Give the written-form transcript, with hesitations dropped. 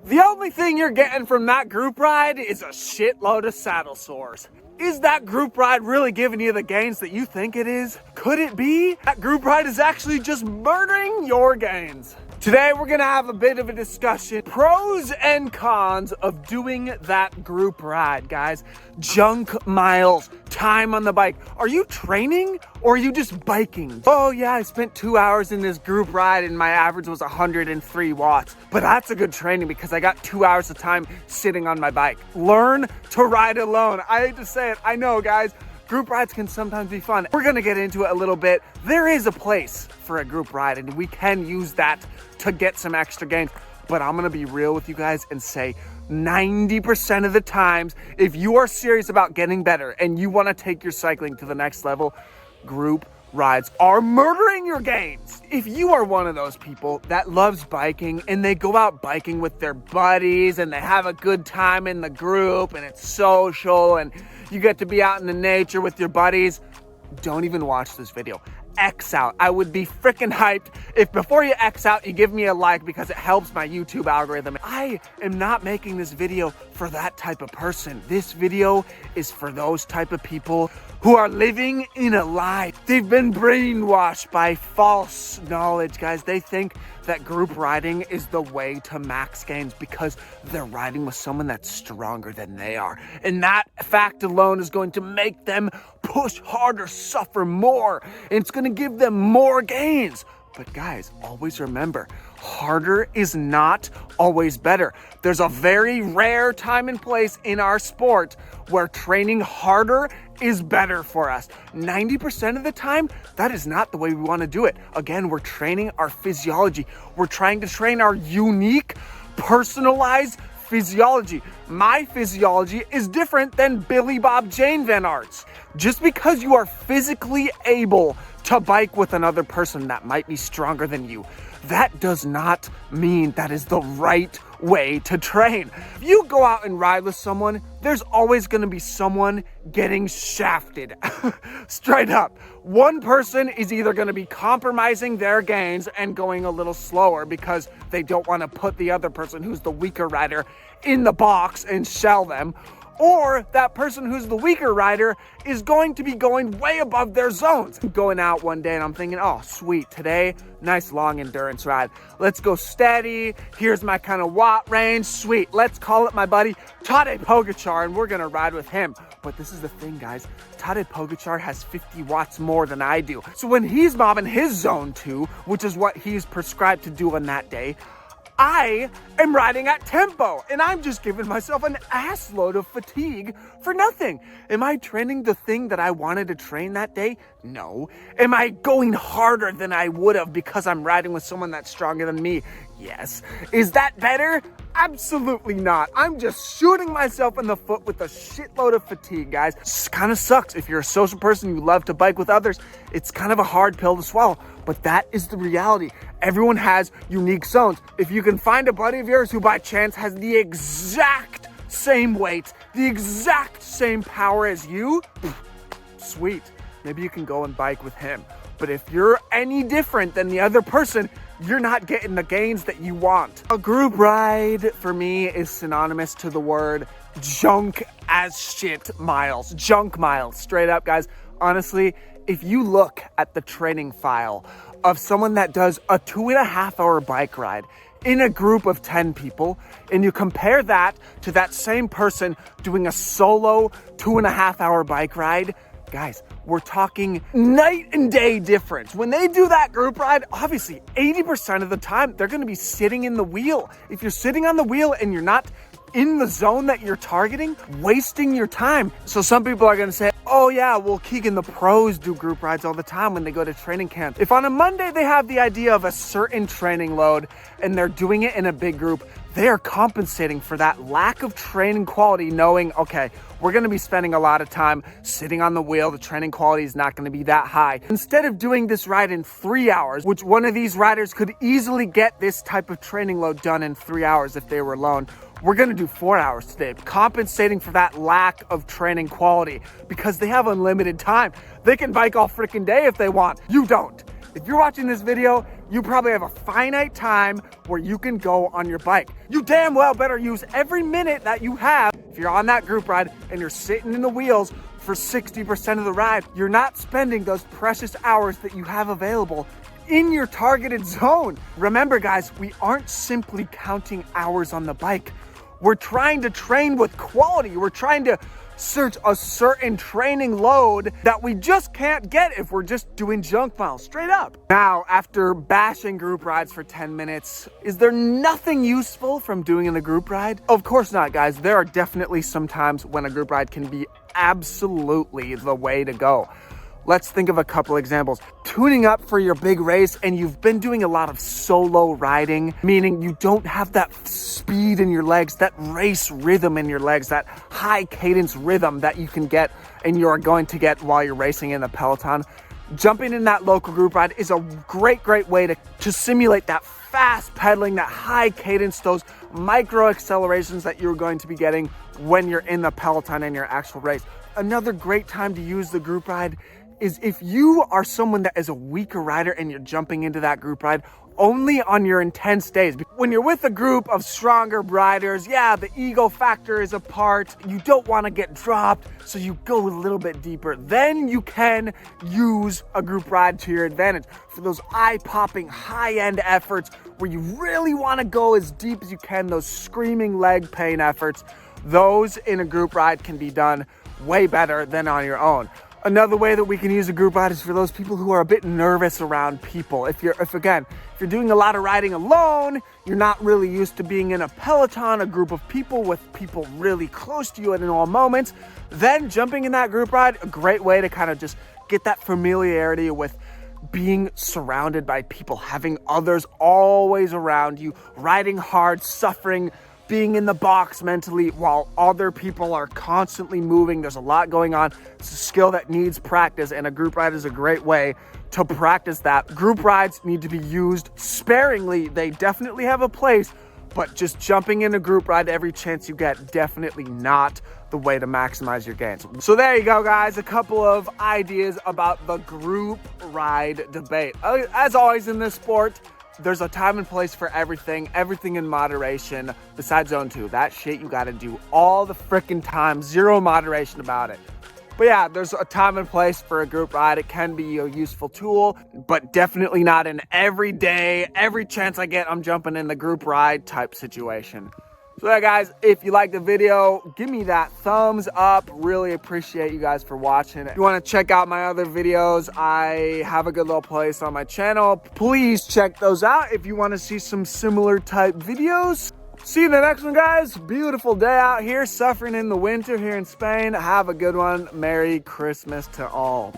The only thing you're getting from that group ride is a shitload of saddle sores. Is that group ride really giving you the gains that you think it is? Could it be that group ride is actually just murdering your gains? Today, we're gonna have a bit of a discussion. Pros and cons of doing that group ride, guys. Junk miles, time on the bike. Are you training or are you just biking? Oh yeah, I spent 2 hours in this group ride and my average was 103 watts. But that's a good training because I got 2 hours of time sitting on my bike. Learn to ride alone. I hate to say it, I know, guys. Group rides can sometimes be fun. We're gonna get into it a little bit. There is a place for a group ride and we can use that to get some extra gains. But I'm gonna be real with you guys and say 90% of the times, if you are serious about getting better and you wanna take your cycling to the next level, group rides are murdering your gains. If you are one of those people that loves biking and they go out biking with their buddies and they have a good time in the group and it's social and you get to be out in the nature with your buddies, don't even watch this video. X out. I would be freaking hyped if before you X out, you give me a like because it helps my YouTube algorithm. I am not making this video for that type of person. This video is for those type of people who are living in a lie. They've been brainwashed by false knowledge, guys. They think that group riding is the way to max gains because they're riding with someone that's stronger than they are. And that fact alone is going to make them push harder, suffer more, and it's gonna give them more gains. But guys, always remember, harder is not always better. There's a very rare time and place in our sport where training harder is better for us. 90% of the time, that is not the way we want to do it. Again, we're training our physiology. We're trying to train our unique, personalized physiology. My physiology is different than Billy Bob Jane Van Art's. Just because you are physically able to bike with another person that might be stronger than you, that does not mean that is the right way to train. If you go out and ride with someone, there's always going to be someone getting shafted. Straight up. One person is either going to be compromising their gains and going a little slower because they don't want to put the other person who's the weaker rider in the box and shell them. Or that person who's the weaker rider is going to be going way above their zones. I'm going out one day and I'm thinking, oh, sweet, today, nice long endurance ride. Let's go steady. Here's my kind of watt range. Sweet, let's call it my buddy Tadej Pogačar and we're gonna ride with him. But this is the thing, guys. Tadej Pogačar has 50 watts more than I do. So when he's mobbing his zone 2, which is what he's prescribed to do on that day, I am riding at tempo and I'm just giving myself an ass load of fatigue for nothing. Am I training the thing that I wanted to train that day? No. Am I going harder than I would have because I'm riding with someone that's stronger than me? Yes. Is that better? Absolutely not. I'm just shooting myself in the foot with a shitload of fatigue, guys. It kind of sucks. If you're a social person, you love to bike with others, it's kind of a hard pill to swallow, but that is the reality. Everyone has unique zones. If you can find a buddy of yours who by chance has the exact same weight, the exact same power as you, sweet. Maybe you can go and bike with him. But if you're any different than the other person, you're not getting the gains that you want. A group ride for me is synonymous to the word junk as shit miles. Junk miles, straight up, guys. Honestly, if you look at the training file of someone that does a 2.5 hour bike ride in a group of 10 people, and you compare that to that same person doing a solo 2.5 hour bike ride, guys, we're talking night and day difference. When they do that group ride, obviously 80% of the time, they're gonna be sitting in the wheel. If you're sitting on the wheel and you're not in the zone that you're targeting, wasting your time. So some people are gonna say, oh yeah, well, Keegan, the pros do group rides all the time when they go to training camp. If on a Monday they have the idea of a certain training load and they're doing it in a big group, they are compensating for that lack of training quality, knowing, okay, we're gonna be spending a lot of time sitting on the wheel. The training quality is not gonna be that high. Instead of doing this ride in 3 hours, which one of these riders could easily get this type of training load done in 3 hours if they were alone, we're gonna do 4 hours today, compensating for that lack of training quality because they have unlimited time. They can bike all freaking day if they want. You don't. If you're watching this video You probably have a finite time where you can go on your bike. You damn well better use every minute that you have. If you're on that group ride and you're sitting in the wheels for 60% of the ride, you're not spending those precious hours that you have available in your targeted zone. Remember guys, we aren't simply counting hours on the bike. We're trying to train with quality. We're trying to search a certain training load that we just can't get if we're just doing junk miles, straight up. Now, after bashing group rides for 10 minutes, is there nothing useful from doing in a group ride? Of course not, guys. There are definitely some times when a group ride can be absolutely the way to go. Let's think of a couple examples. Tuning up for your big race and you've been doing a lot of solo riding, meaning you don't have that speed in your legs, that race rhythm in your legs, that high cadence rhythm that you can get and you're going to get while you're racing in the peloton. Jumping in that local group ride is a great way to simulate that fast pedaling, that high cadence, those micro accelerations that you're going to be getting when you're in the peloton in your actual race. Another great time to use the group ride is if you are someone that is a weaker rider and you're jumping into that group ride only on your intense days. When you're with a group of stronger riders, yeah, the ego factor is a part. You don't want to get dropped, so you go a little bit deeper. Then you can use a group ride to your advantage for those eye-popping, high-end efforts where you really want to go as deep as you can, those screaming leg pain efforts. Those in a group ride can be done way better than on your own. Another way that we can use a group ride is for those people who are a bit nervous around people. If you're doing a lot of riding alone, you're not really used to being in a peloton, a group of people with people really close to you at all moments, then jumping in that group ride, a great way to kind of just get that familiarity with being surrounded by people, having others always around you, riding hard, suffering, being in the box mentally while other people are constantly moving. There's a lot going on. It's a skill that needs practice, and a group ride is a great way to practice that. Group rides need to be used sparingly. They definitely have a place, but just jumping in a group ride every chance you get, definitely not the way to maximize your gains. So there you go, guys. A couple of ideas about the group ride debate. As always in this sport, there's a time and place for everything in moderation, besides zone 2. That shit you gotta do all the freaking time, zero moderation about it. But yeah, there's a time and place for a group ride. It can be a useful tool, but definitely not an every day, every chance I get, I'm jumping in the group ride type situation. So yeah, guys, if you liked the video, give me that thumbs up. Really appreciate you guys for watching. If you want to check out my other videos, I have a good little playlist on my channel. Please check those out if you want to see some similar type videos. See you in the next one, guys. Beautiful day out here, suffering in the winter here in Spain. Have a good one. Merry Christmas to all.